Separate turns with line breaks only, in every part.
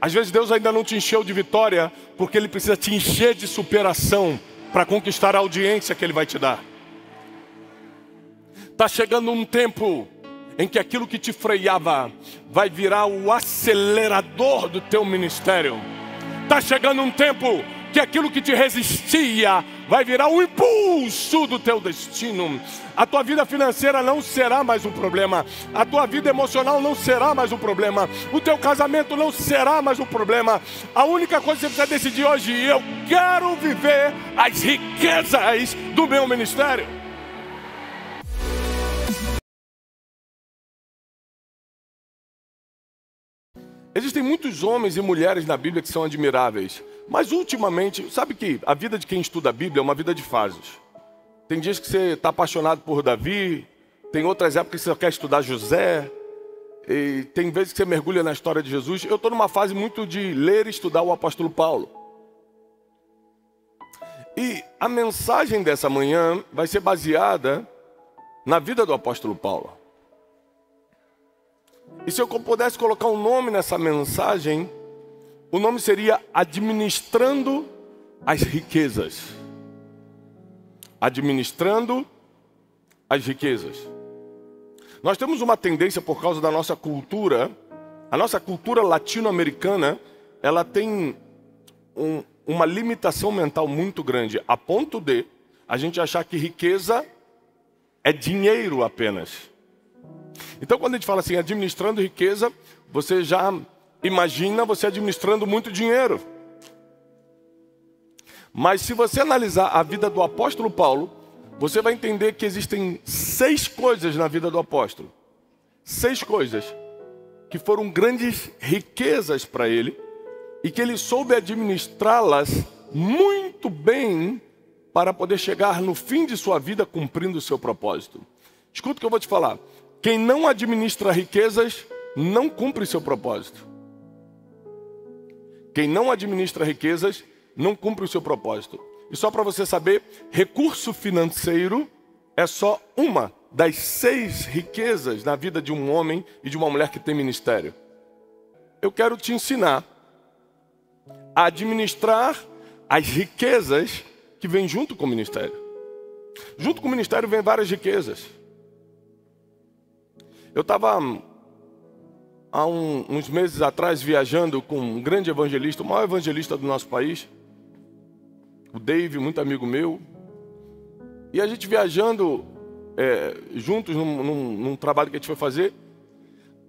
Às vezes Deus ainda não te encheu de vitória, porque Ele precisa te encher de superação para conquistar a audiência que Ele vai te dar. Está chegando um tempo em que aquilo que te freava vai virar o acelerador do teu ministério. Está chegando um tempo que aquilo que te resistia vai virar o impulso do teu destino. A tua vida financeira não será mais um problema. A tua vida emocional não será mais um problema. O teu casamento não será mais um problema. A única coisa que você precisa decidir hoje: eu quero viver as riquezas do meu ministério. Existem muitos homens e mulheres na Bíblia que são admiráveis. Mas ultimamente, sabe que a vida de quem estuda a Bíblia é uma vida de fases. Tem dias que você está apaixonado por Davi, tem outras épocas que você quer estudar José, e tem vezes que você mergulha na história de Jesus. Eu estou numa fase muito de ler e estudar o apóstolo Paulo. E a mensagem dessa manhã vai ser baseada na vida do apóstolo Paulo. E se eu pudesse colocar um nome nessa mensagem, o nome seria Administrando as Riquezas. Administrando as riquezas. Nós temos uma tendência por causa da nossa cultura. A nossa cultura latino-americana, ela tem uma limitação mental muito grande, a ponto de a gente achar que riqueza é dinheiro apenas. Então, quando a gente fala assim, administrando riqueza, você já imagina você administrando muito dinheiro. Mas se você analisar a vida do apóstolo Paulo, você vai entender que existem 6 coisas na vida do apóstolo. 6 coisas que foram grandes riquezas para ele e que ele soube administrá-las muito bem para poder chegar no fim de sua vida cumprindo o seu propósito. Escuta o que eu vou te falar. Quem não administra riquezas não cumpre seu propósito. Quem não administra riquezas não cumpre o seu propósito. E só para você saber, recurso financeiro é só uma das 6 riquezas na vida de um homem e de uma mulher que tem ministério. Eu quero te ensinar a administrar as riquezas que vêm junto com o ministério. Junto com o ministério vem várias riquezas. Eu estava há uns meses atrás viajando com um grande evangelista, o maior evangelista do nosso país, o Dave, muito amigo meu. E a gente viajando juntos num trabalho que a gente foi fazer,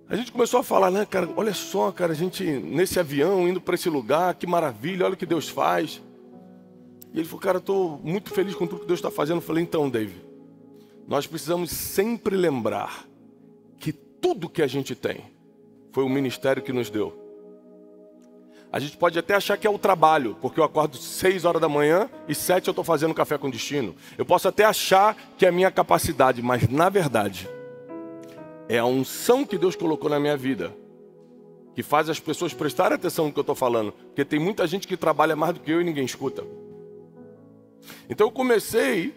a gente começou a falar, né, cara, olha só, cara, a gente nesse avião indo para esse lugar, que maravilha, olha o que Deus faz. E ele falou, cara, eu estou muito feliz com tudo que Deus está fazendo. Eu falei, então, Dave, nós precisamos sempre lembrar que tudo que a gente tem foi o ministério que nos deu. A gente pode até achar que é o trabalho, porque eu acordo 6 horas da manhã e 7 eu estou fazendo café com destino. Eu posso até achar que é a minha capacidade, mas na verdade é a unção que Deus colocou na minha vida que faz as pessoas prestarem atenção no que eu estou falando, porque tem muita gente que trabalha mais do que eu e ninguém escuta. Então eu comecei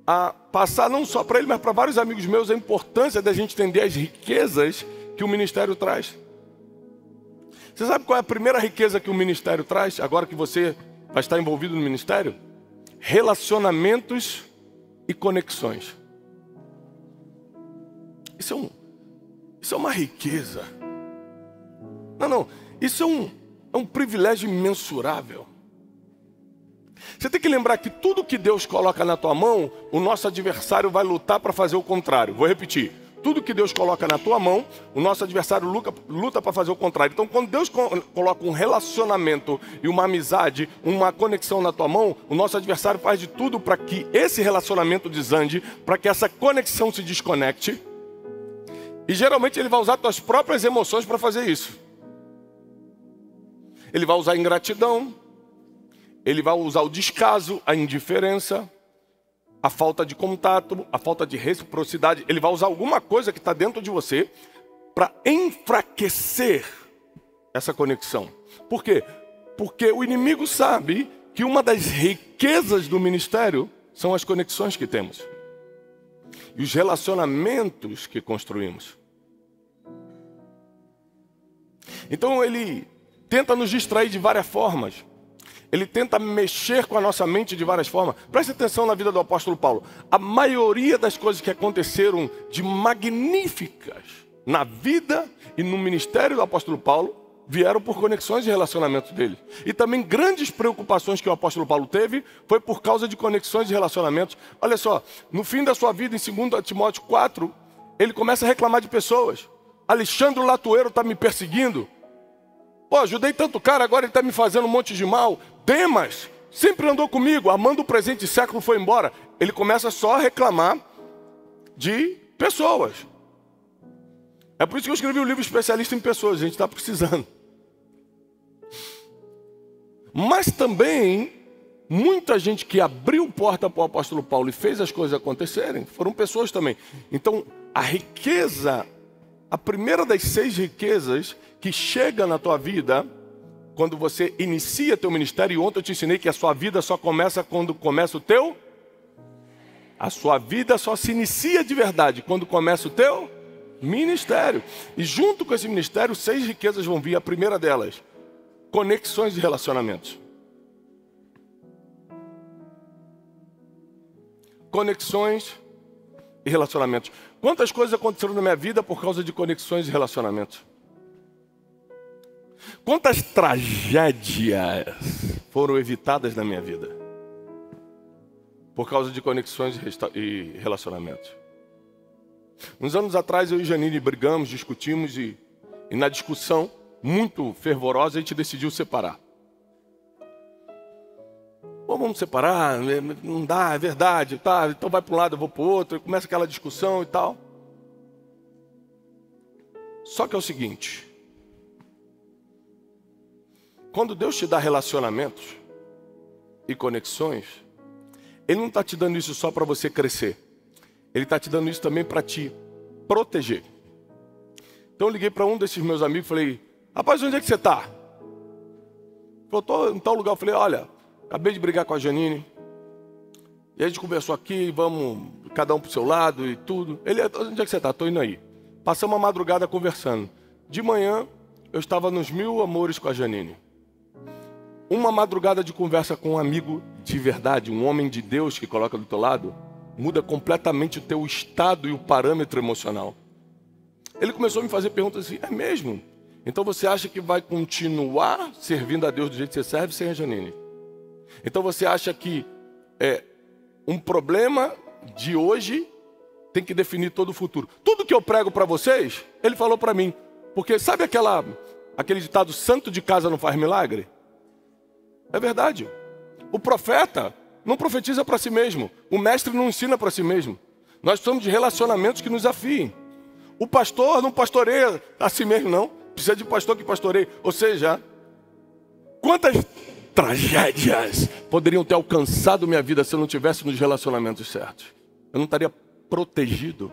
a passar não só para ele, mas para vários amigos meus a importância da gente entender as riquezas que o ministério traz. Você sabe qual é a primeira riqueza que o ministério traz, agora que você vai estar envolvido no ministério? Relacionamentos e conexões. Isso é uma riqueza. Não, isso é um privilégio imensurável. Você tem que lembrar que tudo que Deus coloca na tua mão, o nosso adversário vai lutar para fazer o contrário. Vou repetir. Tudo que Deus coloca na tua mão, o nosso adversário luta para fazer o contrário. Então, quando Deus coloca um relacionamento e uma amizade, uma conexão na tua mão, o nosso adversário faz de tudo para que esse relacionamento desande, para que essa conexão se desconecte. E geralmente ele vai usar tuas próprias emoções para fazer isso. Ele vai usar a ingratidão, ele vai usar o descaso, a indiferença, a falta de contato, a falta de reciprocidade. Ele vai usar alguma coisa que está dentro de você para enfraquecer essa conexão. Por quê? Porque o inimigo sabe que uma das riquezas do ministério são as conexões que temos e os relacionamentos que construímos. Então ele tenta nos distrair de várias formas. Ele tenta mexer com a nossa mente de várias formas. Preste atenção na vida do apóstolo Paulo. A maioria das coisas que aconteceram de magníficas na vida e no ministério do apóstolo Paulo vieram por conexões e relacionamentos dele. E também grandes preocupações que o apóstolo Paulo teve foi por causa de conexões e relacionamentos. Olha só, no fim da sua vida, em 2 Timóteo 4, ele começa a reclamar de pessoas. Alexandre Latueiro está me perseguindo. Pô, ajudei tanto cara, agora ele está me fazendo um monte de mal. Demas sempre andou comigo, amando o presente século, foi embora. Ele começa só a reclamar de pessoas. É por isso que eu escrevi o livro Especialista em Pessoas, a gente está precisando. Mas também, muita gente que abriu porta para o apóstolo Paulo e fez as coisas acontecerem, foram pessoas também. Então, a riqueza, a primeira das 6 riquezas que chega na tua vida, quando você inicia teu ministério, e ontem eu te ensinei que a sua vida só começa quando começa o teu. A sua vida só se inicia de verdade quando começa o teu ministério. E junto com esse ministério, 6 riquezas vão vir. A primeira delas, conexões e relacionamentos. Conexões e relacionamentos. Quantas coisas aconteceram na minha vida por causa de conexões e relacionamentos? Quantas tragédias foram evitadas na minha vida por causa de conexões e relacionamentos? Uns anos atrás eu e Janine brigamos, discutimos e na discussão muito fervorosa a gente decidiu separar. Pô, vamos separar, não dá, é verdade, tá, então vai para um lado, eu vou para o outro, e começa aquela discussão e tal. Só que é o seguinte, quando Deus te dá relacionamentos e conexões, Ele não está te dando isso só para você crescer. Ele está te dando isso também para te proteger. Então eu liguei para um desses meus amigos e falei, rapaz, onde é que você está? Eu estou em tal lugar. Eu falei, olha, acabei de brigar com a Janine. E a gente conversou aqui, vamos cada um para o seu lado e tudo. Ele, onde é que você está? Estou indo aí. Passamos a madrugada conversando. De manhã, eu estava nos 1000 amores com a Janine. Uma madrugada de conversa com um amigo de verdade, um homem de Deus que coloca do teu lado, muda completamente o teu estado e o parâmetro emocional. Ele começou a me fazer perguntas assim, é mesmo? Então você acha que vai continuar servindo a Deus do jeito que você serve sem a Janine? Então você acha que um problema de hoje tem que definir todo o futuro? Tudo que eu prego para vocês, ele falou para mim. Porque sabe aquele ditado, santo de casa não faz milagre? É verdade. O profeta não profetiza para si mesmo. O mestre não ensina para si mesmo. Nós somos de relacionamentos que nos afiem. O pastor não pastoreia a si mesmo, não. Precisa de pastor que pastoreie. Ou seja, quantas tragédias poderiam ter alcançado minha vida se eu não tivesse nos relacionamentos certos? Eu não estaria protegido.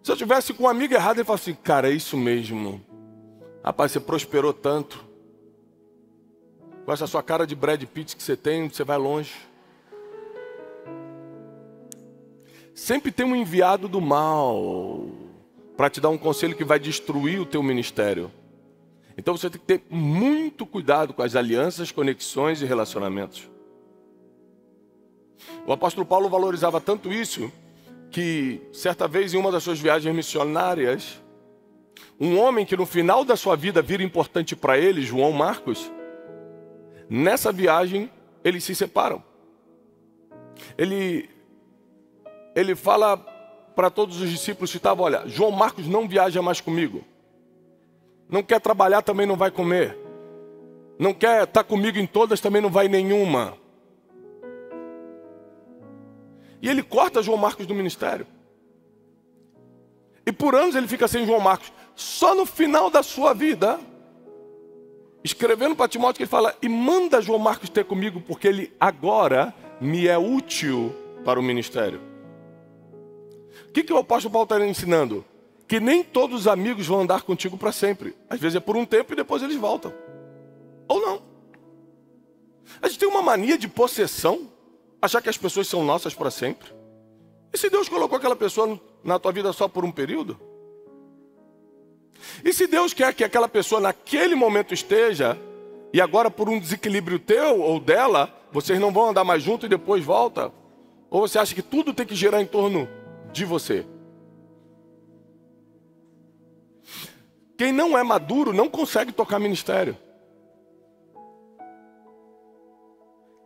Se eu tivesse com um amigo errado, ele fala assim, cara, é isso mesmo. Rapaz, você prosperou tanto. Com essa sua cara de Brad Pitt que você tem, você vai longe. Sempre tem um enviado do mal para te dar um conselho que vai destruir o teu ministério. Então você tem que ter muito cuidado com as alianças, conexões e relacionamentos. O apóstolo Paulo valorizava tanto isso que certa vez em uma das suas viagens missionárias, um homem que no final da sua vida vira importante para ele, João Marcos, nessa viagem eles se separam. Ele fala para todos os discípulos que estavam, olha, João Marcos não viaja mais comigo. Não quer trabalhar, também não vai comer. Não quer estar comigo em todas, também não vai em nenhuma. E ele corta João Marcos do ministério. E por anos ele fica sem João Marcos. Só no final da sua vida, escrevendo para Timóteo, que ele fala, e manda João Marcos ter comigo, porque ele agora me é útil para o ministério. O que o apóstolo Paulo está ensinando? Que nem todos os amigos vão andar contigo para sempre. Às vezes é por um tempo e depois eles voltam. Ou não. A gente tem uma mania de possessão, achar que as pessoas são nossas para sempre. E se Deus colocou aquela pessoa na tua vida só por um período? E se Deus quer que aquela pessoa naquele momento esteja, e agora por um desequilíbrio teu ou dela, vocês não vão andar mais junto e depois volta? Ou você acha que tudo tem que girar em torno de você? Quem não é maduro não consegue tocar ministério.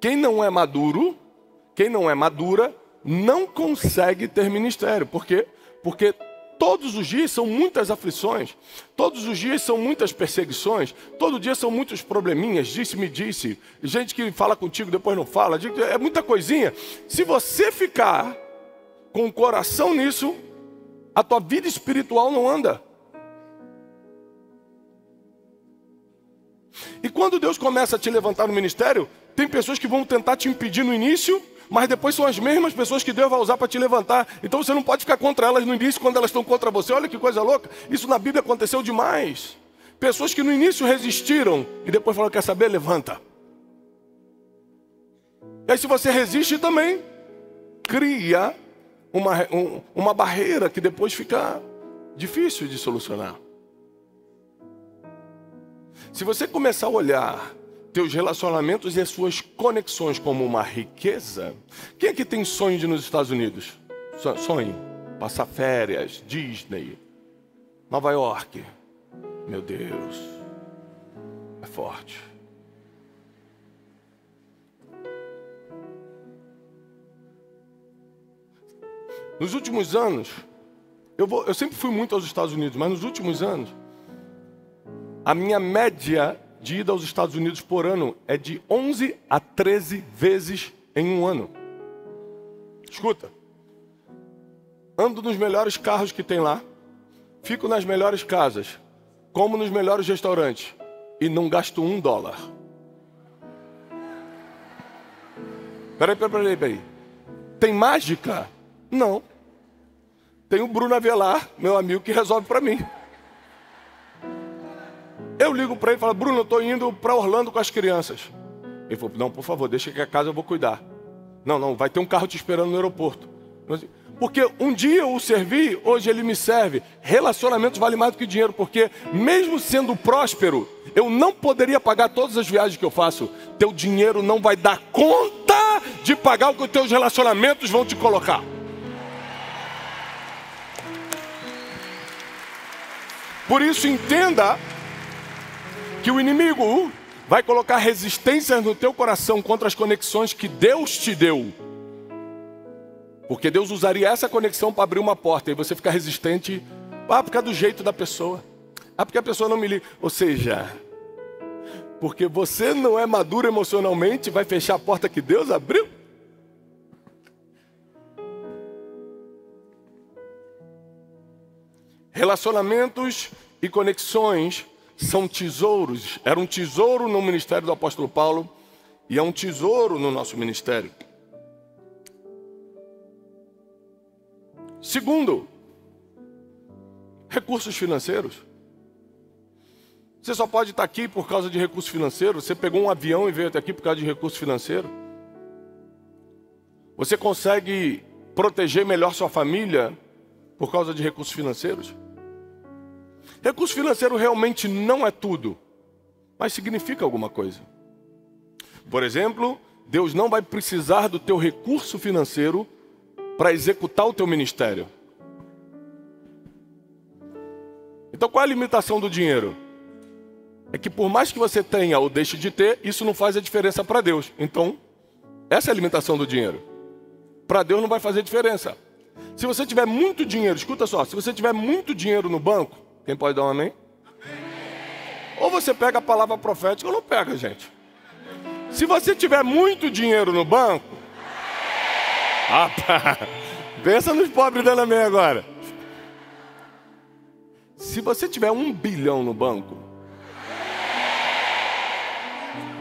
Quem não é maduro, quem não é madura, não consegue ter ministério. Por quê? Porque todos os dias são muitas aflições, todos os dias são muitas perseguições, todo dia são muitos probleminhas, disse-me disse, gente que fala contigo depois não fala, é muita coisinha. Se você ficar com o coração nisso, a tua vida espiritual não anda. E quando Deus começa a te levantar no ministério, tem pessoas que vão tentar te impedir no início, mas depois são as mesmas pessoas que Deus vai usar para te levantar. Então você não pode ficar contra elas no início quando elas estão contra você. Olha que coisa louca. Isso na Bíblia aconteceu demais. Pessoas que no início resistiram e depois falaram, quer saber? Levanta. E aí se você resiste também, cria uma barreira que depois fica difícil de solucionar. Se você começar a olhar teus relacionamentos e as suas conexões como uma riqueza. Quem aqui tem sonho de ir nos Estados Unidos? Sonho. Passar férias, Disney, Nova York. Meu Deus. É forte. Nos últimos anos, eu sempre fui muito aos Estados Unidos, mas nos últimos anos, a minha média de ida aos Estados Unidos por ano é de 11 a 13 vezes em um ano. Escuta, ando nos melhores carros que tem lá, fico nas melhores casas, como nos melhores restaurantes e não gasto $1. Peraí. Tem mágica? Não. Tem o Bruno Avelar, meu amigo, que resolve para mim. Eu ligo para ele e falo, Bruno, eu estou indo para Orlando com as crianças. Ele falou, não, por favor, deixa que a casa eu vou cuidar. Não, vai ter um carro te esperando no aeroporto. Porque um dia eu o servi, hoje ele me serve. Relacionamentos vale mais do que dinheiro, porque mesmo sendo próspero, eu não poderia pagar todas as viagens que eu faço. Teu dinheiro não vai dar conta de pagar o que os teus relacionamentos vão te colocar. Por isso entenda que o inimigo vai colocar resistências no teu coração contra as conexões que Deus te deu. Porque Deus usaria essa conexão para abrir uma porta e você ficar resistente, por causa do jeito da pessoa. Porque a pessoa não me liga. Ou seja, porque você não é maduro emocionalmente, vai fechar a porta que Deus abriu? Relacionamentos e conexões são tesouros. Era um tesouro no ministério do apóstolo Paulo e é um tesouro no nosso ministério. Segundo, recursos financeiros. Você só pode estar aqui por causa de recursos financeiros. Você pegou um avião e veio até aqui por causa de recurso financeiro. Você consegue proteger melhor sua família por causa de recursos financeiros. Recurso financeiro realmente não é tudo, mas significa alguma coisa. Por exemplo, Deus não vai precisar do teu recurso financeiro para executar o teu ministério. Então qual é a limitação do dinheiro? É que por mais que você tenha ou deixe de ter, isso não faz a diferença para Deus. Então, essa é a limitação do dinheiro. Para Deus não vai fazer diferença. Se você tiver muito dinheiro, escuta só, se você tiver muito dinheiro no banco, quem pode dar um amém? Ou você pega a palavra profética ou não pega, gente. Se você tiver muito dinheiro no banco, pensa nos pobres dando amém agora. Se você tiver 1 bilhão no banco,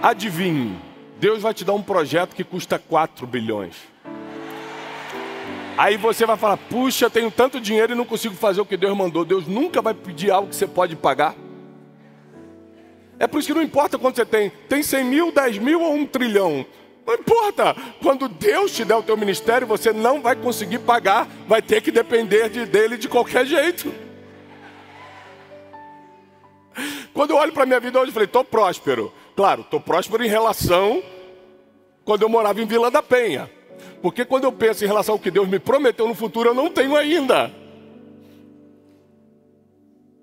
adivinhe, Deus vai te dar um projeto que custa 4 bilhões. Aí você vai falar, puxa, tenho tanto dinheiro e não consigo fazer o que Deus mandou. Deus nunca vai pedir algo que você pode pagar. É por isso que não importa quanto você tem. Tem 100 mil, 10 mil ou 1 trilhão. Não importa. Quando Deus te der o teu ministério, você não vai conseguir pagar. Vai ter que depender dele de qualquer jeito. Quando eu olho para a minha vida hoje, eu falei, estou próspero. Claro, estou próspero em relação quando eu morava em Vila da Penha. Porque quando eu penso em relação ao que Deus me prometeu no futuro, eu não tenho ainda.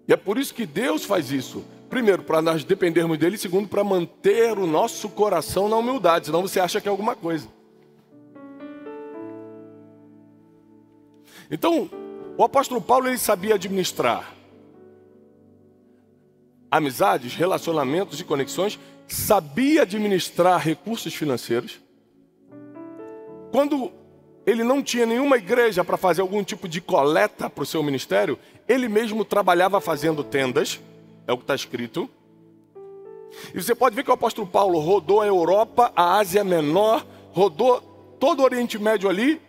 E é por isso que Deus faz isso. Primeiro, para nós dependermos dele. Segundo, para manter o nosso coração na humildade. Senão você acha que é alguma coisa. Então, o apóstolo Paulo, ele sabia administrar amizades, relacionamentos e conexões. Sabia administrar recursos financeiros. Quando ele não tinha nenhuma igreja para fazer algum tipo de coleta para o seu ministério, ele mesmo trabalhava fazendo tendas, é o que está escrito. E você pode ver que o apóstolo Paulo rodou a Europa, a Ásia Menor, rodou todo o Oriente Médio ali,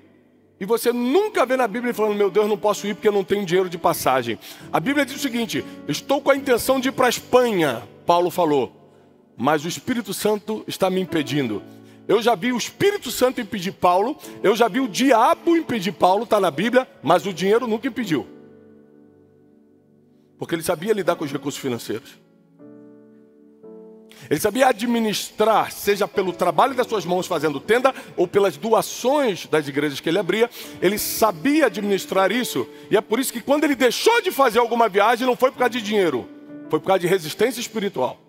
e você nunca vê na Bíblia falando, meu Deus, não posso ir porque eu não tenho dinheiro de passagem. A Bíblia diz o seguinte, estou com a intenção de ir para a Espanha, Paulo falou, mas o Espírito Santo está me impedindo. Eu já vi o Espírito Santo impedir Paulo, eu já vi o diabo impedir Paulo, está na Bíblia, mas o dinheiro nunca impediu. Porque ele sabia lidar com os recursos financeiros. Ele sabia administrar, seja pelo trabalho das suas mãos fazendo tenda, ou pelas doações das igrejas que ele abria, ele sabia administrar isso. E é por isso que quando ele deixou de fazer alguma viagem, não foi por causa de dinheiro, foi por causa de resistência espiritual.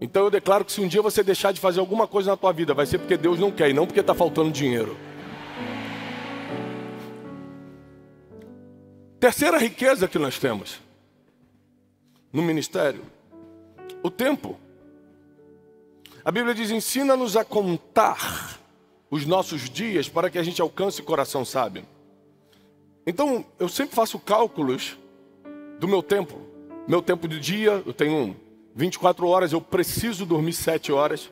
Então eu declaro que se um dia você deixar de fazer alguma coisa na tua vida, vai ser porque Deus não quer e não porque está faltando dinheiro. Terceira riqueza que nós temos no ministério, o tempo. A Bíblia diz, ensina-nos a contar os nossos dias para que a gente alcance o coração sábio. Então eu sempre faço cálculos do meu tempo. Meu tempo de dia, eu tenho 24 horas, eu preciso dormir 7 horas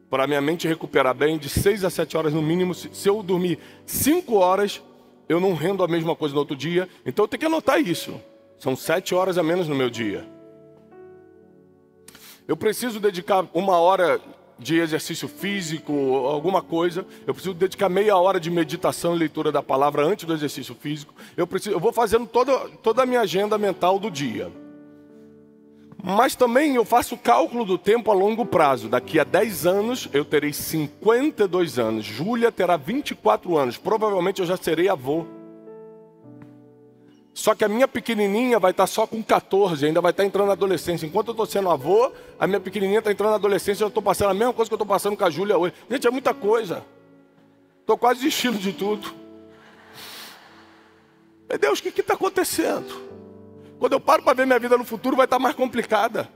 para minha mente recuperar bem, de 6 a 7 horas no mínimo. Se eu dormir 5 horas, eu não rendo a mesma coisa no outro dia. Então eu tenho que anotar isso. São 7 horas a menos no meu dia. Eu preciso dedicar 1 hora de exercício físico, alguma coisa. Eu preciso dedicar meia hora de meditação e leitura da palavra antes do exercício físico. Eu vou fazendo toda a minha agenda mental do dia. Mas também eu faço cálculo do tempo a longo prazo. Daqui a 10 anos eu terei 52 anos. Júlia terá 24 anos. Provavelmente eu já serei avô. Só que a minha pequenininha vai estar só com 14, ainda vai estar entrando na adolescência. Enquanto eu estou sendo avô, a minha pequenininha está entrando na adolescência, eu estou passando a mesma coisa que eu estou passando com a Júlia hoje. Gente, é muita coisa. Estou quase desistindo de tudo. Meu Deus, o que está acontecendo? Quando eu paro para ver minha vida no futuro, vai estar mais complicada.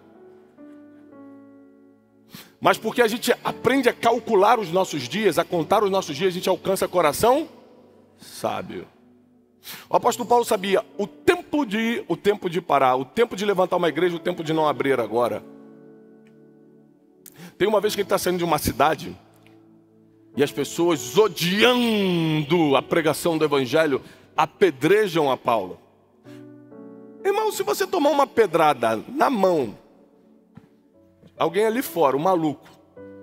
Mas porque a gente aprende a calcular os nossos dias, a contar os nossos dias, a gente alcança coração sábio. O apóstolo Paulo sabia o tempo de ir, o tempo de parar, o tempo de levantar uma igreja, o tempo de não abrir agora. Tem uma vez que ele está saindo de uma cidade e as pessoas, odiando a pregação do evangelho, apedrejam a Paulo. Irmão, se você tomar uma pedrada na mão, alguém ali fora, um maluco,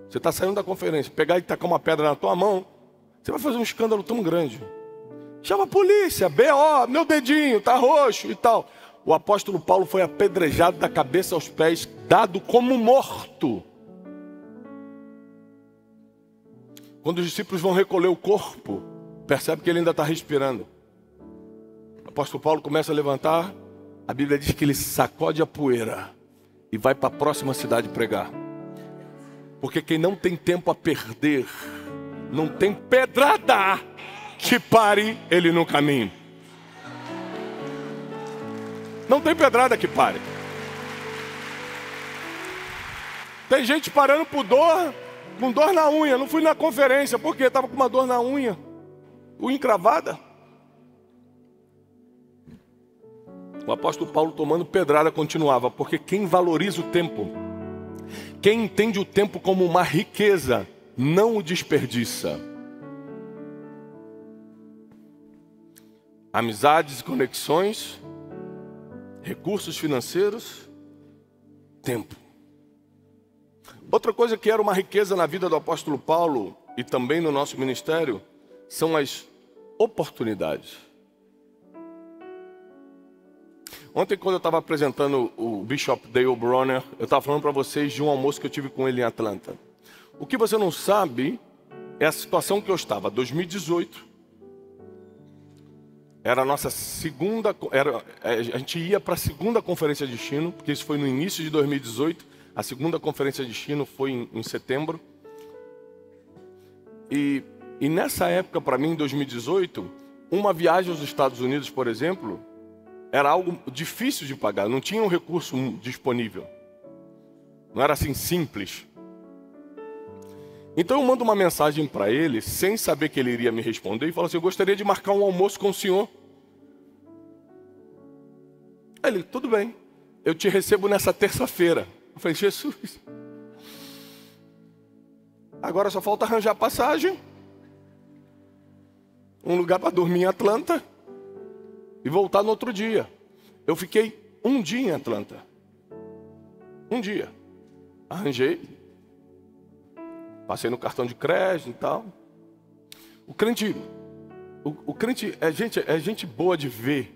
você está saindo da conferência, pegar e tacar uma pedra na tua mão, você vai fazer um escândalo tão grande. Chama a polícia, B.O., meu dedinho está roxo e tal. O apóstolo Paulo foi apedrejado da cabeça aos pés, dado como morto. Quando os discípulos vão recolher o corpo, percebe que ele ainda está respirando. O apóstolo Paulo começa a levantar, a Bíblia diz que ele sacode a poeira e vai para a próxima cidade pregar. Porque quem não tem tempo a perder, não tem pedrada que pare ele no caminho. Não tem pedrada que pare. Tem gente parando por dor, com dor na unha. Não fui na conferência, porque estava com uma dor na unha. Unha encravada. O apóstolo Paulo, tomando pedrada, continuava. Porque quem valoriza o tempo, quem entende o tempo como uma riqueza, não o desperdiça. Amizades e conexões, recursos financeiros, tempo. Outra coisa que era uma riqueza na vida do apóstolo Paulo e também no nosso ministério, são as oportunidades. Ontem, quando eu estava apresentando o Bishop Dale Bronner, eu estava falando para vocês de um almoço que eu tive com ele em Atlanta. O que você não sabe é a situação que eu estava. 2018. Era a nossa segunda... a gente ia para a segunda conferência de destino, porque isso foi no início de 2018. A segunda conferência de destino foi em setembro. E nessa época, para mim, em 2018, uma viagem aos Estados Unidos, por exemplo, era algo difícil de pagar. Não tinha um recurso disponível. Não era assim simples. Então eu mando uma mensagem para ele, sem saber que ele iria me responder, e falo assim: eu gostaria de marcar um almoço com o senhor. Aí ele: tudo bem, eu te recebo nessa terça-feira. Eu falei: Jesus, agora só falta arranjar passagem, um lugar para dormir em Atlanta e voltar no outro dia. Eu fiquei um dia em Atlanta. Um dia. Arranjei. Passei no cartão de crédito e tal. O crente é gente boa de ver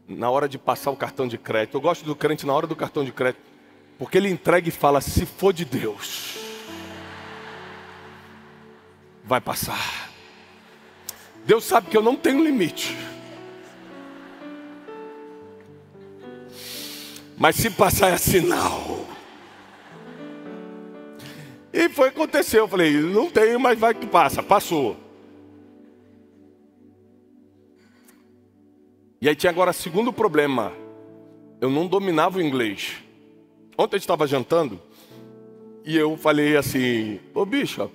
na hora de passar o cartão de crédito. Eu gosto do crente na hora do cartão de crédito, porque ele entrega e fala: se for de Deus, vai passar. Deus sabe que eu não tenho limite. Mas se passar é sinal. E foi acontecer. Eu falei: não tenho, mas vai que passa. Passou. E aí tinha agora segundo problema. Eu não dominava o inglês. Ontem a gente estava jantando e eu falei assim: ô Bishop,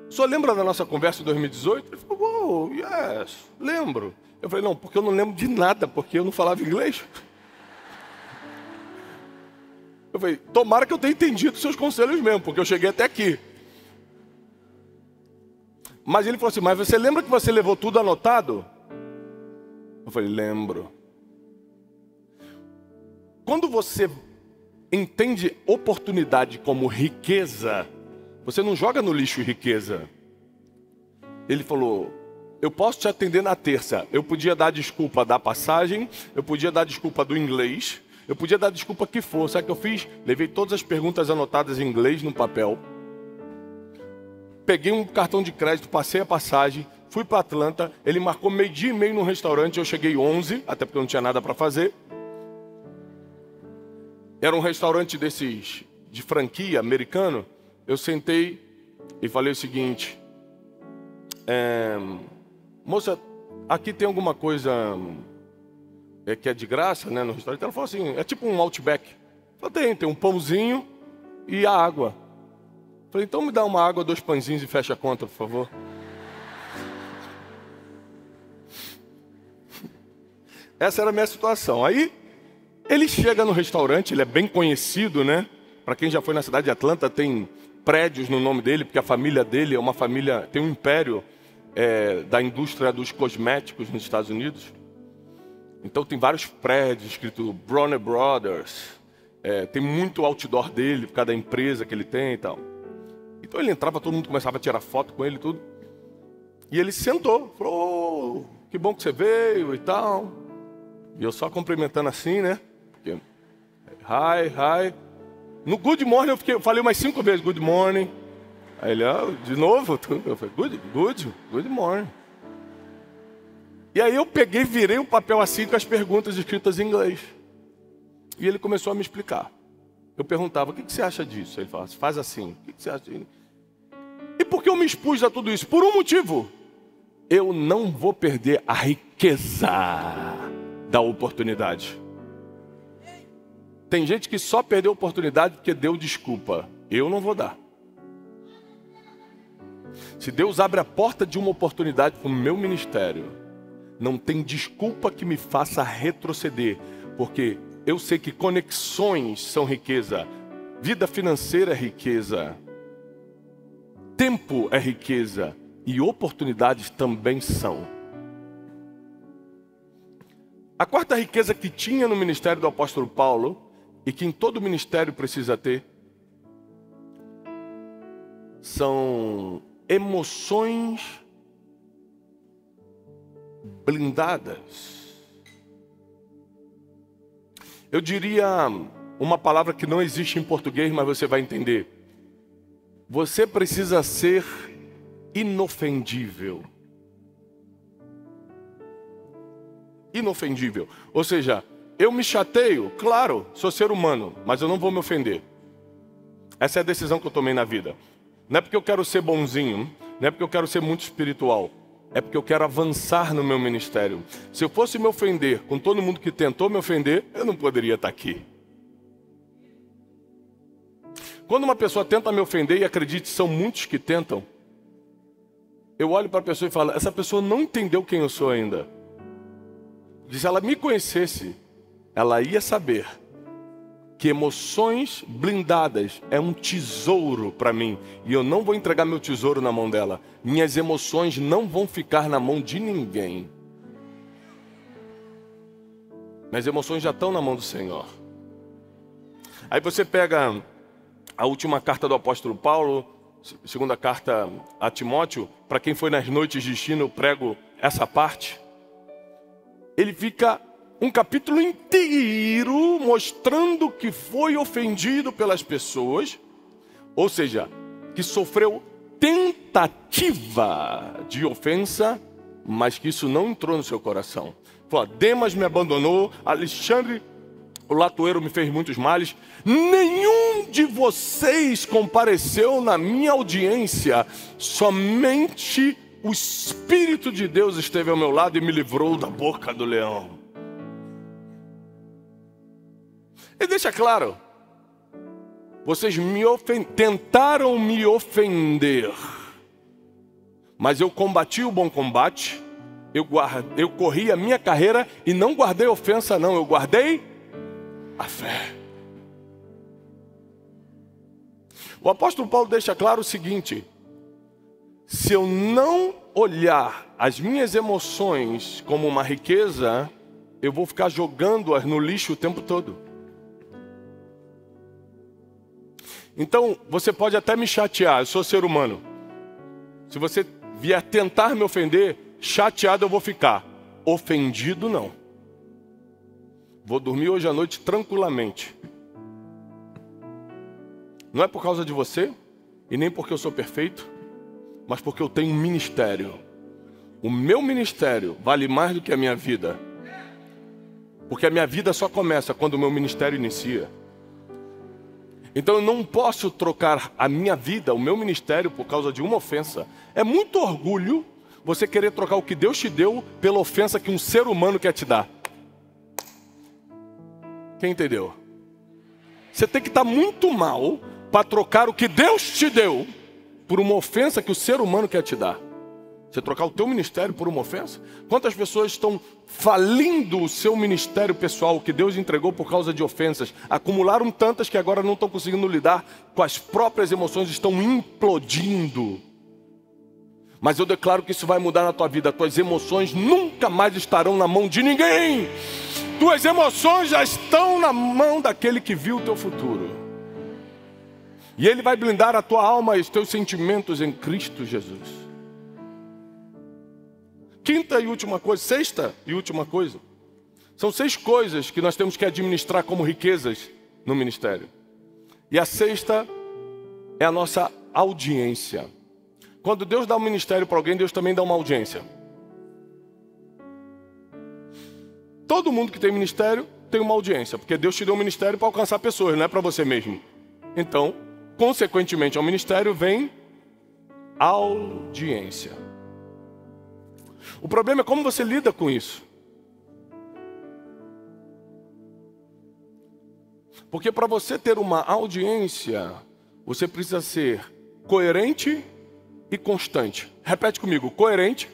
o senhor lembra da nossa conversa de 2018? Ele falou: oh, yes, lembro. Eu falei: não, porque eu não lembro de nada, porque eu não falava inglês. Eu falei: tomara que eu tenha entendido os seus conselhos mesmo, porque eu cheguei até aqui. Mas ele falou assim: mas você lembra que você levou tudo anotado? Eu falei: lembro. Quando você entende oportunidade como riqueza, você não joga no lixo riqueza. Ele falou: eu posso te atender na terça. Eu podia dar desculpa da passagem, eu podia dar desculpa do inglês, eu podia dar desculpa que for. Sabe o que eu fiz? Levei todas as perguntas anotadas em inglês no papel. Peguei um cartão de crédito, passei a passagem, fui para Atlanta. Ele marcou 12:30 no restaurante, eu cheguei 11, até porque eu não tinha nada para fazer. Era um restaurante desses de franquia americano. Eu sentei e falei o seguinte: moça, aqui tem alguma coisa que é de graça, né, no restaurante? Ela falou assim: é tipo um Outback. Eu falei: tem um pãozinho e a água. Eu falei: então me dá uma água, 2 pãezinhos e fecha a conta, por favor. Essa era a minha situação. Aí ele chega no restaurante, ele é bem conhecido, né? Para quem já foi na cidade de Atlanta, tem prédios no nome dele, porque a família dele é uma família, tem um império da indústria dos cosméticos nos Estados Unidos. Então tem vários prédios escrito Bronner Brothers. Tem muito outdoor dele, por causa da empresa que ele tem e tal. Então ele entrava, todo mundo começava a tirar foto com ele e tudo. E ele sentou, falou: oh, que bom que você veio e tal. E eu só cumprimentando assim, né? Porque, hi. No good morning eu falei umas 5 vezes good morning. Aí ele: de novo? Eu falei: good morning. E aí eu peguei, virei um papel assim com as perguntas escritas em inglês. E ele começou a me explicar. Eu perguntava: o que você acha disso? Ele falava: faz assim. O que você acha disso? E por que eu me expus a tudo isso? Por um motivo: eu não vou perder a riqueza da oportunidade. Tem gente que só perdeu a oportunidade porque deu desculpa. Eu não vou dar. Se Deus abre a porta de uma oportunidade para o meu ministério, não tem desculpa que me faça retroceder, porque eu sei que conexões são riqueza, vida financeira é riqueza, tempo é riqueza e oportunidades também são. A quarta riqueza que tinha no ministério do apóstolo Paulo, e que em todo ministério precisa ter, são emoções blindadas. Eu diria uma palavra que não existe em português, mas você vai entender. Você precisa ser inofendível. Inofendível. Ou seja, eu me chateio, claro, sou ser humano, mas eu não vou me ofender. Essa é a decisão que eu tomei na vida. Não é porque eu quero ser bonzinho, não é porque eu quero ser muito espiritual. É porque eu quero avançar no meu ministério. Se eu fosse me ofender com todo mundo que tentou me ofender, eu não poderia estar aqui. Quando uma pessoa tenta me ofender, e acredite, são muitos que tentam, eu olho para a pessoa e falo, essa pessoa não entendeu quem eu sou ainda. Se ela me conhecesse, ela ia saber que emoções blindadas é um tesouro para mim. E eu não vou entregar meu tesouro na mão dela. Minhas emoções não vão ficar na mão de ninguém. Minhas emoções já estão na mão do Senhor. Aí você pega a última carta do apóstolo Paulo, segunda carta a Timóteo. Para quem foi nas noites de destino, eu prego essa parte. Ele fica um capítulo inteiro mostrando que foi ofendido pelas pessoas, ou seja, que sofreu tentativa de ofensa, mas que isso não entrou no seu coração. Falou, Demas me abandonou, Alexandre, o latoeiro, me fez muitos males, nenhum de vocês compareceu na minha audiência, somente o Espírito de Deus esteve ao meu lado e me livrou da boca do leão. E deixa claro, vocês tentaram me ofender, mas eu combati o bom combate, eu corri a minha carreira e não guardei ofensa não, eu guardei a fé. O apóstolo Paulo deixa claro o seguinte, se eu não olhar as minhas emoções como uma riqueza, eu vou ficar jogando-as no lixo o tempo todo. Então, você pode até me chatear, eu sou ser humano. Se você vier tentar me ofender, chateado eu vou ficar. Ofendido, não. Vou dormir hoje à noite tranquilamente. Não é por causa de você, e nem porque eu sou perfeito, mas porque eu tenho um ministério. O meu ministério vale mais do que a minha vida. Porque a minha vida só começa quando o meu ministério inicia. Então eu não posso trocar a minha vida, o meu ministério, por causa de uma ofensa. É muito orgulho você querer trocar o que Deus te deu pela ofensa que um ser humano quer te dar. Quem entendeu? Você tem que estar muito mal para trocar o que Deus te deu por uma ofensa que o ser humano quer te dar. Você trocar o teu ministério por uma ofensa? Quantas pessoas estão falindo o seu ministério pessoal que Deus entregou por causa de ofensas? Acumularam tantas que agora não estão conseguindo lidar com as próprias emoções, estão implodindo. Mas eu declaro que isso vai mudar na tua vida. Tuas emoções nunca mais estarão na mão de ninguém. Tuas emoções já estão na mão daquele que viu o teu futuro. E Ele vai blindar a tua alma e os teus sentimentos em Cristo Jesus. Quinta e última coisa, sexta e última coisa. São 6 coisas que nós temos que administrar como riquezas no ministério. E a sexta é a nossa audiência. Quando Deus dá um ministério para alguém, Deus também dá uma audiência. Todo mundo que tem ministério tem uma audiência, porque Deus te deu um ministério para alcançar pessoas, não é para você mesmo. Então, consequentemente ao ministério vem audiência. O problema é como você lida com isso. Porque para você ter uma audiência, você precisa ser coerente e constante. Repete comigo, coerente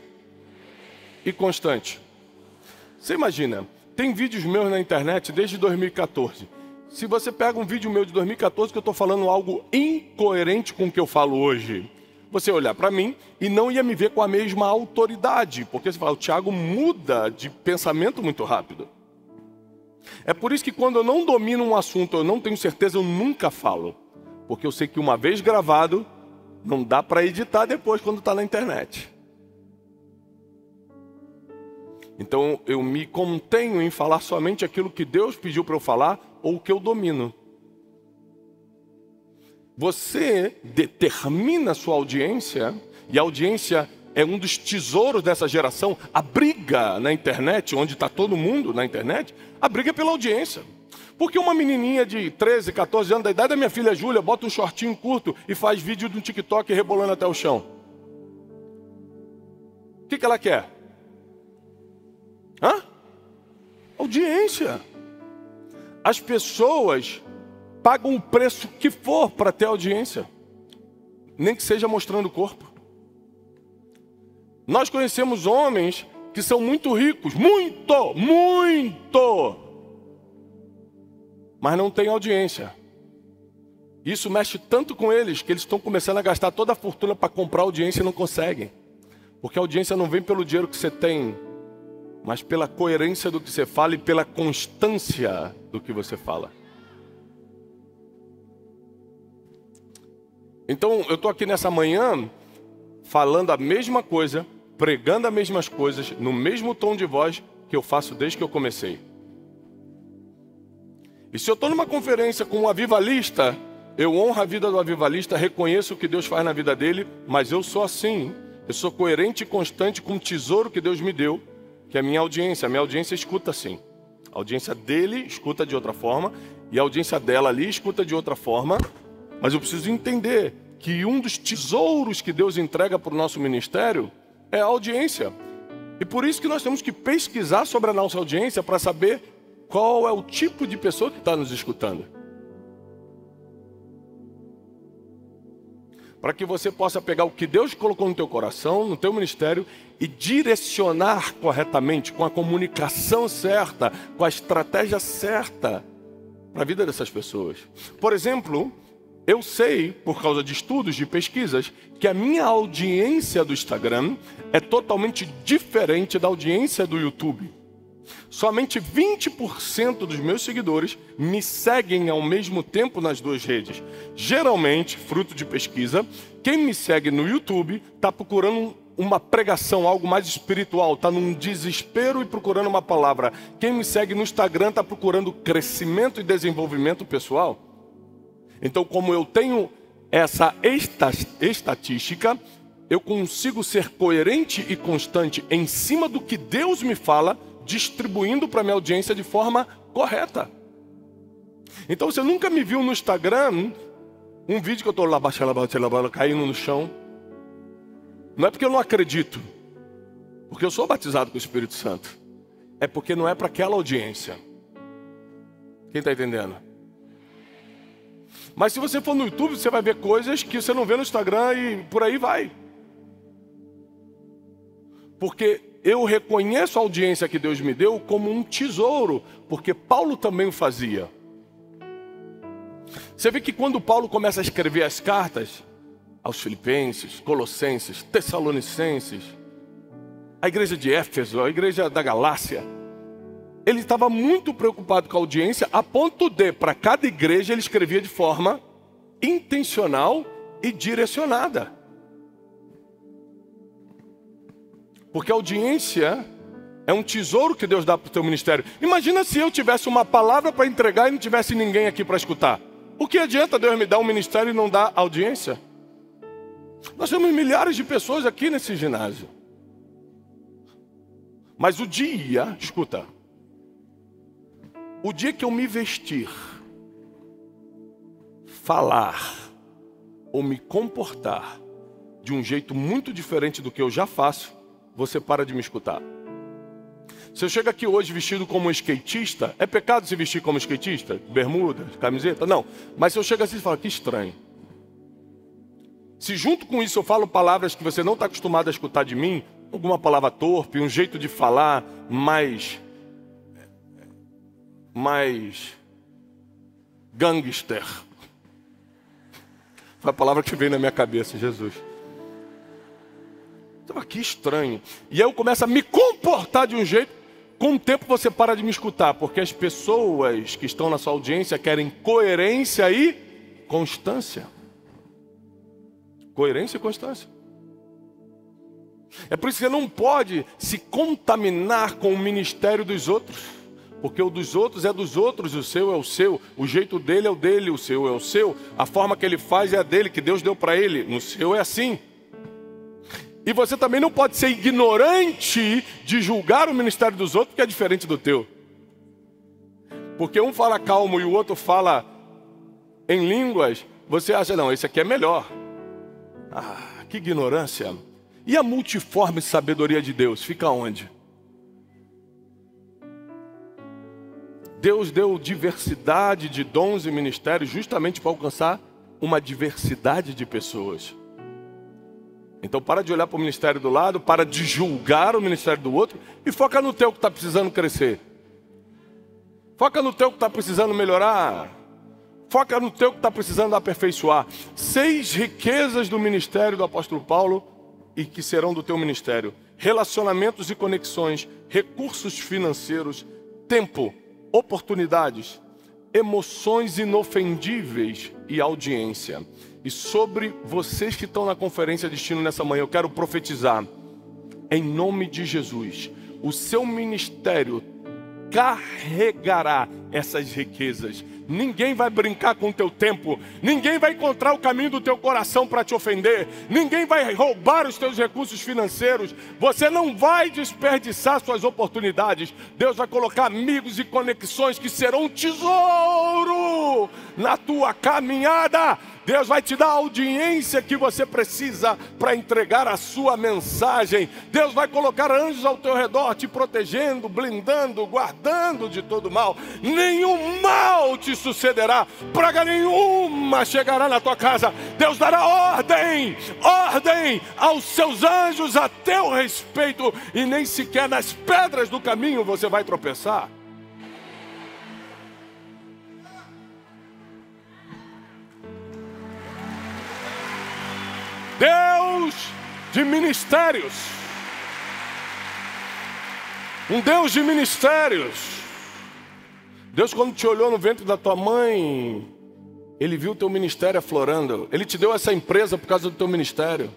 e constante. Você imagina, tem vídeos meus na internet desde 2014. Se você pega um vídeo meu de 2014 que eu estou falando algo incoerente com o que eu falo hoje, você ia olhar para mim e não ia me ver com a mesma autoridade. Porque você fala, o Thiago muda de pensamento muito rápido. É por isso que quando eu não domino um assunto, eu não tenho certeza, eu nunca falo. Porque eu sei que uma vez gravado, não dá para editar depois quando está na internet. Então eu me contenho em falar somente aquilo que Deus pediu para eu falar ou que eu domino. Você determina a sua audiência, e a audiência é um dos tesouros dessa geração. A briga na internet, onde está todo mundo na internet, a briga é pela audiência. Porque uma menininha de 13, 14 anos, da idade da minha filha Júlia, bota um shortinho curto e faz vídeo no TikTok rebolando até o chão. O que ela quer? Audiência. As pessoas pagam o preço que for para ter audiência, nem que seja mostrando o corpo. Nós conhecemos homens que são muito ricos, muito, mas não têm audiência. Isso mexe tanto com eles que eles estão começando a gastar toda a fortuna para comprar audiência e não conseguem. Porque a audiência não vem pelo dinheiro que você tem, mas pela coerência do que você fala e pela constância do que você fala. Então, eu estou aqui nessa manhã falando a mesma coisa, pregando as mesmas coisas, no mesmo tom de voz que eu faço desde que eu comecei. E se eu estou numa conferência com um avivalista, eu honro a vida do avivalista, reconheço o que Deus faz na vida dele, mas eu sou assim, eu sou coerente e constante com o tesouro que Deus me deu, que é a minha audiência. A minha audiência escuta assim. A audiência dele escuta de outra forma, e a audiência dela ali escuta de outra forma. Mas eu preciso entender que um dos tesouros que Deus entrega para o nosso ministério é a audiência. E por isso que nós temos que pesquisar sobre a nossa audiência para saber qual é o tipo de pessoa que está nos escutando. Para que você possa pegar o que Deus colocou no teu coração, no teu ministério, e direcionar corretamente, com a comunicação certa, com a estratégia certa para a vida dessas pessoas. Por exemplo, eu sei, por causa de estudos, de pesquisas, que a minha audiência do Instagram é totalmente diferente da audiência do YouTube. Somente 20% dos meus seguidores me seguem ao mesmo tempo nas duas redes. Geralmente, fruto de pesquisa, quem me segue no YouTube está procurando uma pregação, algo mais espiritual, está num desespero e procurando uma palavra. Quem me segue no Instagram está procurando crescimento e desenvolvimento pessoal. Então, como eu tenho essa estatística, eu consigo ser coerente e constante em cima do que Deus me fala, distribuindo para minha audiência de forma correta. Então, você nunca me viu no Instagram um vídeo que eu estou lá caindo no chão. Não é porque eu não acredito, porque eu sou batizado com o Espírito Santo. É porque não é para aquela audiência. Quem está entendendo? Mas se você for no YouTube, você vai ver coisas que você não vê no Instagram e por aí vai. Porque eu reconheço a audiência que Deus me deu como um tesouro, porque Paulo também o fazia. Você vê que quando Paulo começa a escrever as cartas aos Filipenses, Colossenses, Tessalonicenses, a igreja de Éfeso, a igreja da Galácia, ele estava muito preocupado com a audiência, a ponto de, para cada igreja, ele escrevia de forma intencional e direcionada. Porque a audiência é um tesouro que Deus dá para o teu ministério. Imagina se eu tivesse uma palavra para entregar e não tivesse ninguém aqui para escutar. O que adianta Deus me dar um ministério e não dar audiência? Nós temos milhares de pessoas aqui nesse ginásio. Mas o dia, escuta, o dia que eu me vestir, falar ou me comportar de um jeito muito diferente do que eu já faço, você para de me escutar. Se eu chego aqui hoje vestido como um skatista, é pecado se vestir como skatista? Bermuda, camiseta? Não. Mas se eu chego assim e falo, que estranho. Se junto com isso eu falo palavras que você não está acostumado a escutar de mim, alguma palavra torpe, um jeito de falar mais gangster. Foi a palavra que veio na minha cabeça, Jesus. Então, que estranho. E aí eu começo a me comportar de um jeito, com o tempo você para de me escutar, porque as pessoas que estão na sua audiência querem coerência e constância. Coerência e constância. É por isso que você não pode se contaminar com o ministério dos outros. Porque o dos outros é dos outros, o seu é o seu. O jeito dele é o dele, o seu é o seu. A forma que ele faz é a dele, que Deus deu para ele. No seu é assim. E você também não pode ser ignorante de julgar o ministério dos outros, porque é diferente do teu. Porque um fala calmo e o outro fala em línguas, você acha, não, esse aqui é melhor. Ah, que ignorância. E a multiforme sabedoria de Deus, fica onde? Deus deu diversidade de dons e ministérios justamente para alcançar uma diversidade de pessoas. Então para de olhar para o ministério do lado, para de julgar o ministério do outro e foca no teu que está precisando crescer. Foca no teu que está precisando melhorar. Foca no teu que está precisando aperfeiçoar. 6 riquezas do ministério do apóstolo Paulo e que serão do teu ministério: relacionamentos e conexões, recursos financeiros, tempo, oportunidades, emoções inofendíveis e audiência. E sobre vocês que estão na conferência Destino nessa manhã, eu quero profetizar, em nome de Jesus, o seu ministério carregará essas riquezas. Ninguém vai brincar com o teu tempo. Ninguém vai encontrar o caminho do teu coração para te ofender. Ninguém vai roubar os teus recursos financeiros. Você não vai desperdiçar suas oportunidades. Deus vai colocar amigos e conexões que serão um tesouro na tua caminhada. Deus vai te dar a audiência que você precisa para entregar a sua mensagem. Deus vai colocar anjos ao teu redor, te protegendo, blindando, guardando de todo mal. Nenhum mal te sucederá, praga nenhuma chegará na tua casa. Deus dará ordem aos seus anjos a teu respeito, e nem sequer nas pedras do caminho você vai tropeçar. Deus de ministérios. Um Deus de ministérios. Deus, quando te olhou no ventre da tua mãe, Ele viu o teu ministério aflorando. Ele te deu essa empresa por causa do teu ministério.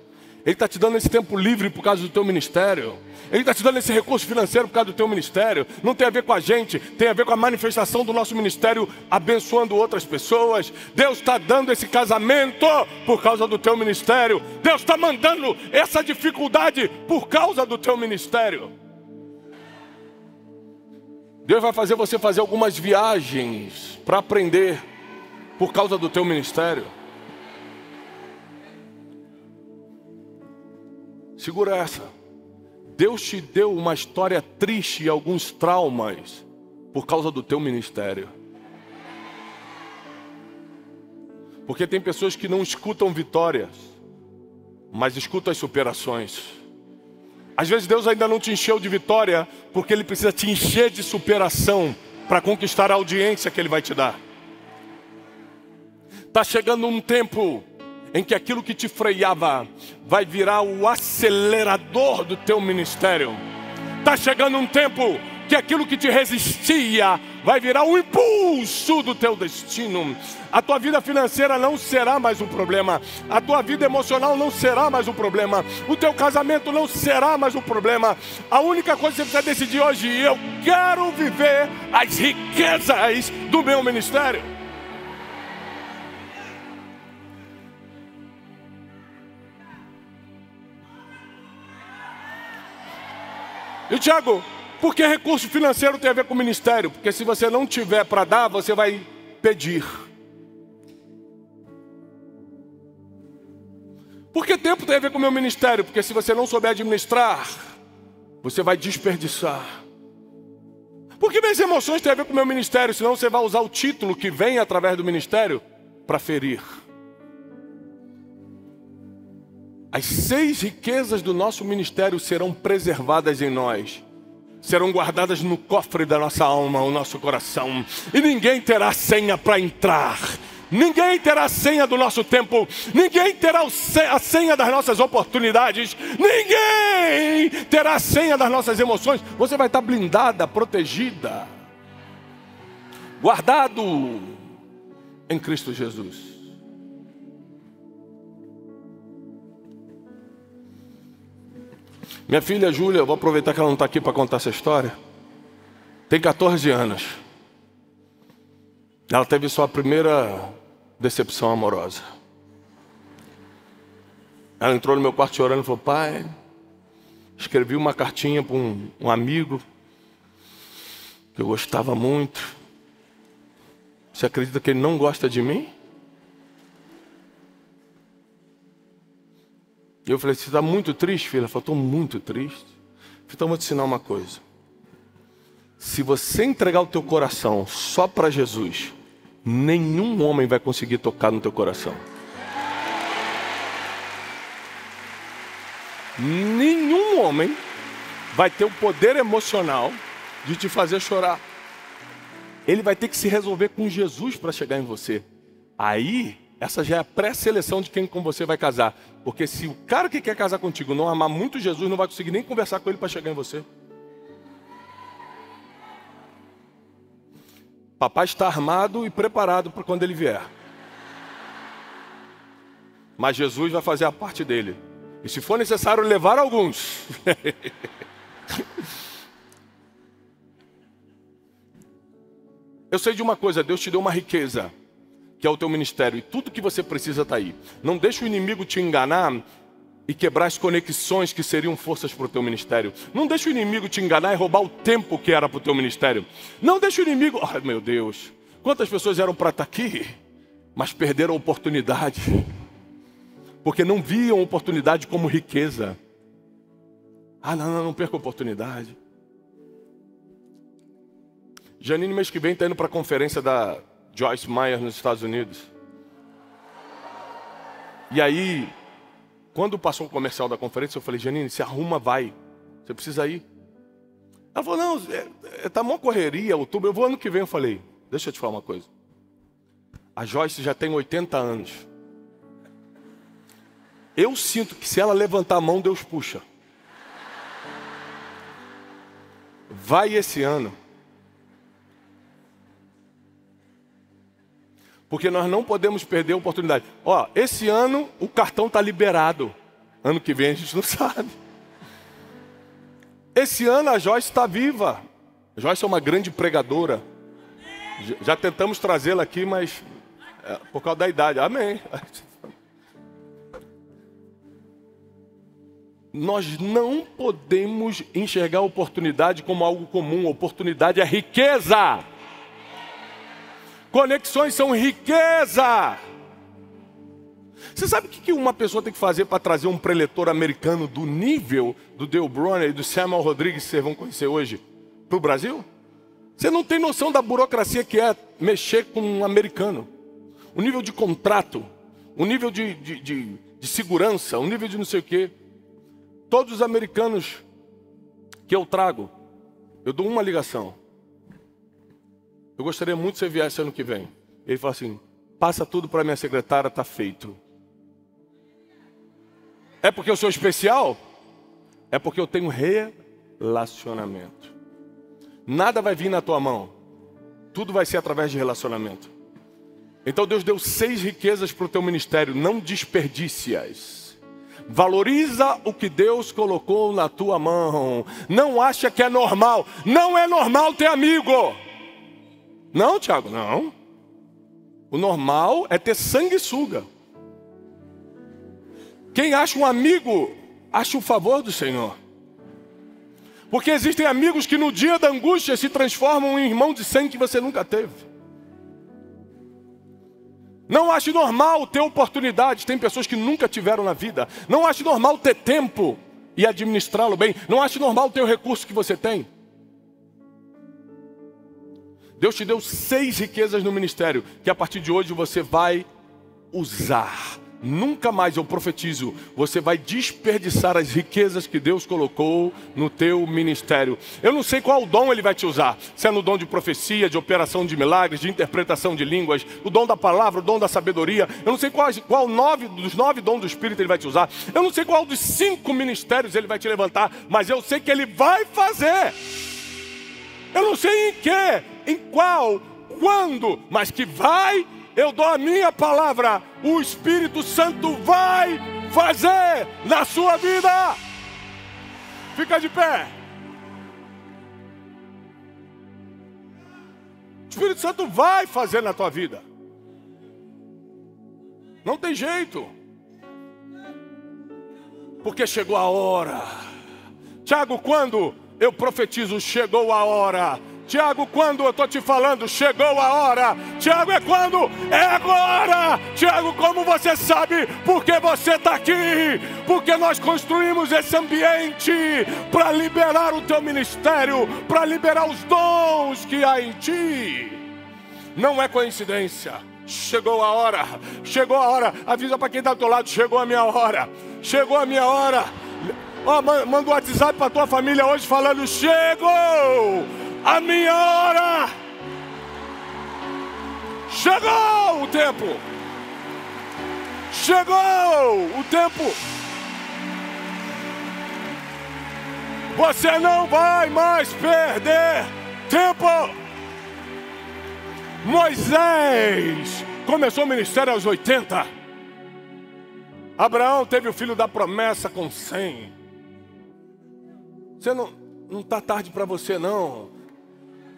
Ele está te dando esse tempo livre por causa do teu ministério. Ele está te dando esse recurso financeiro por causa do teu ministério. Não tem a ver com a gente, tem a ver com a manifestação do nosso ministério abençoando outras pessoas. Deus está dando esse casamento por causa do teu ministério. Deus está mandando essa dificuldade por causa do teu ministério. Deus vai fazer você fazer algumas viagens para aprender por causa do teu ministério. Segura essa. Deus te deu uma história triste e alguns traumas por causa do teu ministério. Porque tem pessoas que não escutam vitórias, mas escutam as superações. Às vezes Deus ainda não te encheu de vitória, porque Ele precisa te encher de superação para conquistar a audiência que Ele vai te dar. Está chegando um tempo em que aquilo que te freava vai virar o acelerador do teu ministério. Está chegando um tempo que aquilo que te resistia vai virar o impulso do teu destino. A tua vida financeira não será mais um problema. A tua vida emocional não será mais um problema. O teu casamento não será mais um problema. A única coisa que você precisa decidir hoje: eu quero viver as riquezas do meu ministério. E Tiago, por que recurso financeiro tem a ver com o ministério? Porque se você não tiver para dar, você vai pedir. Por que tempo tem a ver com o meu ministério? Porque se você não souber administrar, você vai desperdiçar. Por que minhas emoções têm a ver com o meu ministério? Senão você vai usar o título que vem através do ministério para ferir. As 6 riquezas do nosso ministério serão preservadas em nós. Serão guardadas no cofre da nossa alma, o nosso coração. E ninguém terá senha para entrar. Ninguém terá a senha do nosso tempo. Ninguém terá a senha das nossas oportunidades. Ninguém terá a senha das nossas emoções. Você vai estar blindada, protegida, guardado em Cristo Jesus. Minha filha Júlia, eu vou aproveitar que ela não está aqui para contar essa história. Tem 14 anos. Ela teve sua primeira decepção amorosa. Ela entrou no meu quarto chorando e falou: pai, escrevi uma cartinha para um amigo que eu gostava muito. Você acredita que ele não gosta de mim? Eu falei: você está muito triste, filha? Ela falou: estou muito triste. Eu falei: então vou te ensinar uma coisa. Se você entregar o teu coração só para Jesus, nenhum homem vai conseguir tocar no teu coração. Nenhum homem vai ter o poder emocional de te fazer chorar. Ele vai ter que se resolver com Jesus para chegar em você. Aí, essa já é a pré-seleção de quem com você vai casar. Porque se o cara que quer casar contigo não amar muito Jesus, não vai conseguir nem conversar com ele para chegar em você. Papai está armado e preparado para quando ele vier. Mas Jesus vai fazer a parte dele. E se for necessário levar alguns. Eu sei de uma coisa, Deus te deu uma riqueza, que é o teu ministério. E tudo que você precisa está aí. Não deixe o inimigo te enganar e quebrar as conexões que seriam forças para o teu ministério. Não deixe o inimigo te enganar e roubar o tempo que era para o teu ministério. Não deixe o inimigo... Ai, meu Deus. Quantas pessoas eram para estar aqui, mas perderam a oportunidade. Porque não viam oportunidade como riqueza. Ah, não perca a oportunidade. Janine, mês que vem, está indo para a conferência da Joyce Meyer nos Estados Unidos. E aí, quando passou o comercial da conferência, eu falei: Janine, se arruma, vai. Você precisa ir. Ela falou: não, tá mó correria, outubro, eu vou ano que vem. Eu falei: deixa eu te falar uma coisa. A Joyce já tem 80 anos. Eu sinto que se ela levantar a mão, Deus puxa. Vai esse ano. Porque nós não podemos perder a oportunidade. Ó, esse ano o cartão está liberado. Ano que vem a gente não sabe. Esse ano a Joyce está viva. A Joyce é uma grande pregadora. Já tentamos trazê-la aqui, mas por causa da idade. Amém. Nós não podemos enxergar a oportunidade como algo comum. A oportunidade é riqueza. Conexões são riqueza. Você sabe o que uma pessoa tem que fazer para trazer um preletor americano do nível do Dale Bronner e do Samuel Rodrigues, que vocês vão conhecer hoje, para o Brasil? Você não tem noção da burocracia que é mexer com um americano. O nível de contrato, o nível de segurança, o nível de não sei o quê. Todos os americanos que eu trago, eu dou uma ligação. Eu gostaria muito que você viesse ano que vem. Ele fala assim: passa tudo para minha secretária, está feito. É porque eu sou especial? É porque eu tenho relacionamento. Nada vai vir na tua mão. Tudo vai ser através de relacionamento. Então Deus deu 6 riquezas para o teu ministério. Não desperdice-as. Valoriza o que Deus colocou na tua mão. Não acha que é normal. Não é normal ter amigo. Não, Tiago, não. O normal é ter sanguessuga. Quem acha um amigo, acha o favor do Senhor. Porque existem amigos que no dia da angústia se transformam em irmão de sangue que você nunca teve. Não ache normal ter oportunidade. Tem pessoas que nunca tiveram na vida. Não ache normal ter tempo e administrá-lo bem. Não ache normal ter o recurso que você tem. Deus te deu 6 riquezas no ministério, que a partir de hoje você vai usar. Nunca mais, eu profetizo, você vai desperdiçar as riquezas que Deus colocou no teu ministério. Eu não sei qual dom Ele vai te usar. Se é no dom de profecia, de operação de milagres, de interpretação de línguas, o dom da palavra, o dom da sabedoria. Eu não sei qual dos 9 dons do Espírito Ele vai te usar. Eu não sei qual dos 5 ministérios Ele vai te levantar, mas eu sei que Ele vai fazer. Eu não sei em que, em qual, quando, mas que vai. Eu dou a minha palavra, o Espírito Santo vai fazer na sua vida. Fica de pé. O Espírito Santo vai fazer na tua vida. Não tem jeito. Porque chegou a hora. Tiago, quando eu profetizo, chegou a hora. Tiago, quando eu estou te falando, chegou a hora. Tiago, é quando? É agora. Tiago, como você sabe? Porque você está aqui. Porque nós construímos esse ambiente para liberar o teu ministério, para liberar os dons que há em ti. Não é coincidência. Chegou a hora. Chegou a hora. Avisa para quem está do teu lado, chegou a minha hora. Chegou a minha hora. Ó, manda um WhatsApp para tua família hoje falando, chegou a minha hora! Chegou o tempo! Chegou o tempo! Você não vai mais perder tempo! Moisés começou o ministério aos 80. Abraão teve o filho da promessa com 100. Você não está tarde para você, não.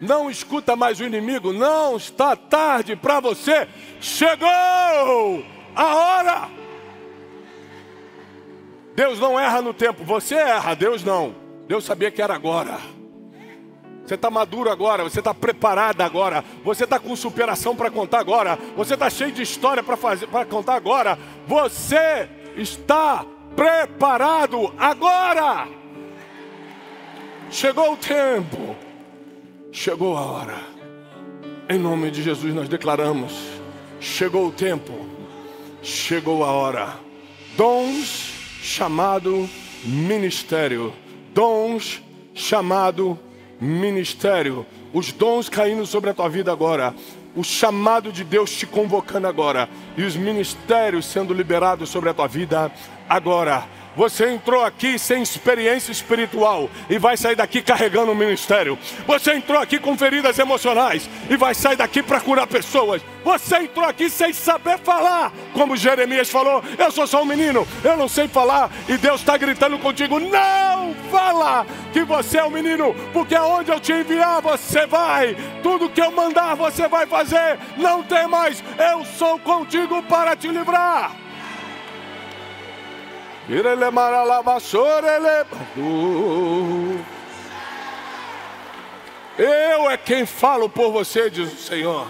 Não escuta mais o inimigo, não está tarde para você. Chegou a hora. Deus não erra no tempo, você erra, Deus não. Deus sabia que era agora. Você está maduro agora, você está preparado agora. Você está com superação para contar agora. Você está cheio de história para contar agora. Você está preparado agora. Chegou o tempo. Chegou a hora. Em nome de Jesus nós declaramos. Chegou o tempo. Chegou a hora. Dons chamado ministério. Dons chamado ministério. Os dons caindo sobre a tua vida agora. O chamado de Deus te convocando agora. E os ministérios sendo liberados sobre a tua vida agora. Você entrou aqui sem experiência espiritual e vai sair daqui carregando um ministério. Você entrou aqui com feridas emocionais e vai sair daqui para curar pessoas. Você entrou aqui sem saber falar, como Jeremias falou, eu sou só um menino, eu não sei falar. E Deus está gritando contigo, não fala que você é um menino, porque aonde eu te enviar você vai. Tudo que eu mandar você vai fazer. Não tem mais, eu sou contigo para te livrar. Eu é quem falo por você, diz o Senhor.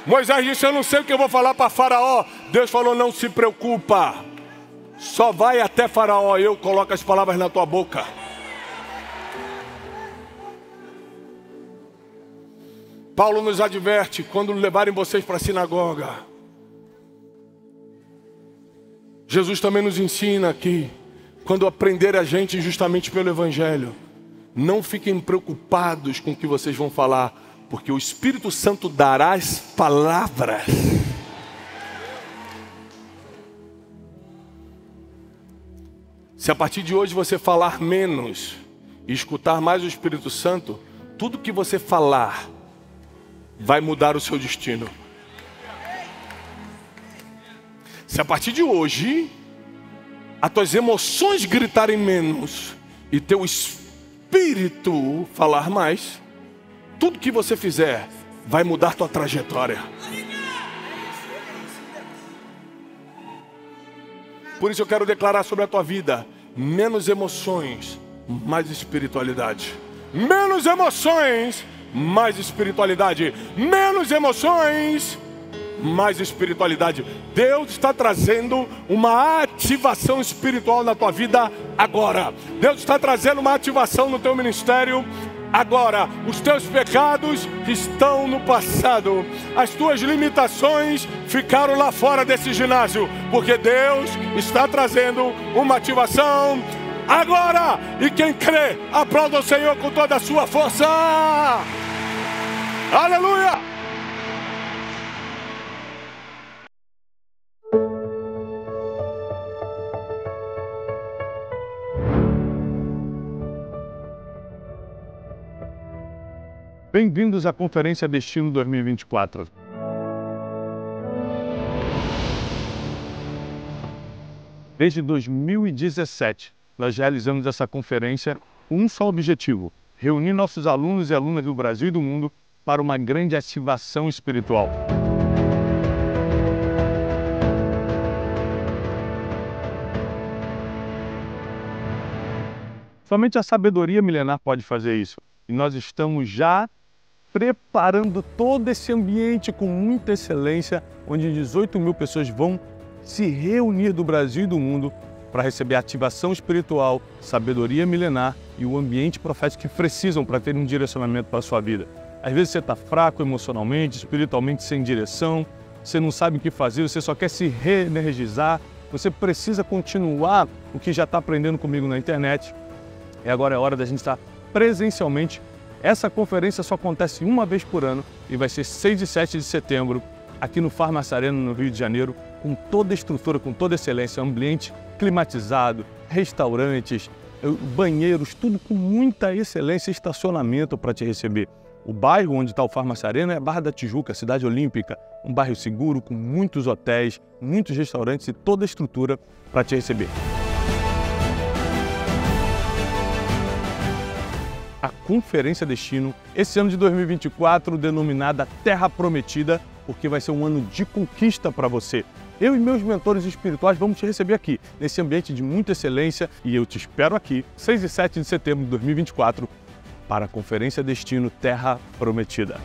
Moisés disse, eu não sei o que eu vou falar para Faraó. Deus falou, não se preocupa. Só vai até Faraó, eu coloco as palavras na tua boca. Paulo nos adverte, quando levarem vocês para a sinagoga. Jesus também nos ensina que, quando aprender a gente justamente pelo Evangelho, não fiquem preocupados com o que vocês vão falar, porque o Espírito Santo dará as palavras. Se a partir de hoje você falar menos e escutar mais o Espírito Santo, tudo que você falar vai mudar o seu destino. Se a partir de hoje, as tuas emoções gritarem menos e teu espírito falar mais, tudo que você fizer vai mudar tua trajetória. Por isso eu quero declarar sobre a tua vida, menos emoções, mais espiritualidade. Menos emoções, mais espiritualidade. Menos emoções, mais espiritualidade. Deus está trazendo uma ativação espiritual na tua vida agora. Deus está trazendo uma ativação no teu ministério agora. Os teus pecados estão no passado. As tuas limitações ficaram lá fora desse ginásio, porque Deus está trazendo uma ativação agora. E quem crê, aplauda o Senhor com toda a sua força. Aleluia!
Bem-vindos à Conferência Destino 2024. Desde 2017, nós realizamos essa conferência com um só objetivo: reunir nossos alunos e alunas do Brasil e do mundo para uma grande ativação espiritual. Somente a sabedoria milenar pode fazer isso. E nós estamos já preparando todo esse ambiente com muita excelência, onde 18 mil pessoas vão se reunir do Brasil e do mundo para receber ativação espiritual, sabedoria milenar e o ambiente profético que precisam para ter um direcionamento para a sua vida. Às vezes você está fraco emocionalmente, espiritualmente sem direção, você não sabe o que fazer, você só quer se reenergizar, você precisa continuar o que já está aprendendo comigo na internet. E agora é hora da gente estar presencialmente. Essa conferência só acontece uma vez por ano e vai ser 6 e 7 de setembro, aqui no Farmácia Arena, no Rio de Janeiro, com toda a estrutura, com toda a excelência, ambiente climatizado, restaurantes, banheiros, tudo com muita excelência, estacionamento para te receber. O bairro onde está o Farmácia Arena é Barra da Tijuca, cidade olímpica, um bairro seguro, com muitos hotéis, muitos restaurantes e toda a estrutura para te receber. A Conferência Destino, esse ano de 2024, denominada Terra Prometida, porque vai ser um ano de conquista para você. Eu e meus mentores espirituais vamos te receber aqui, nesse ambiente de muita excelência, e eu te espero aqui, 6 e 7 de setembro de 2024, para a Conferência Destino Terra Prometida.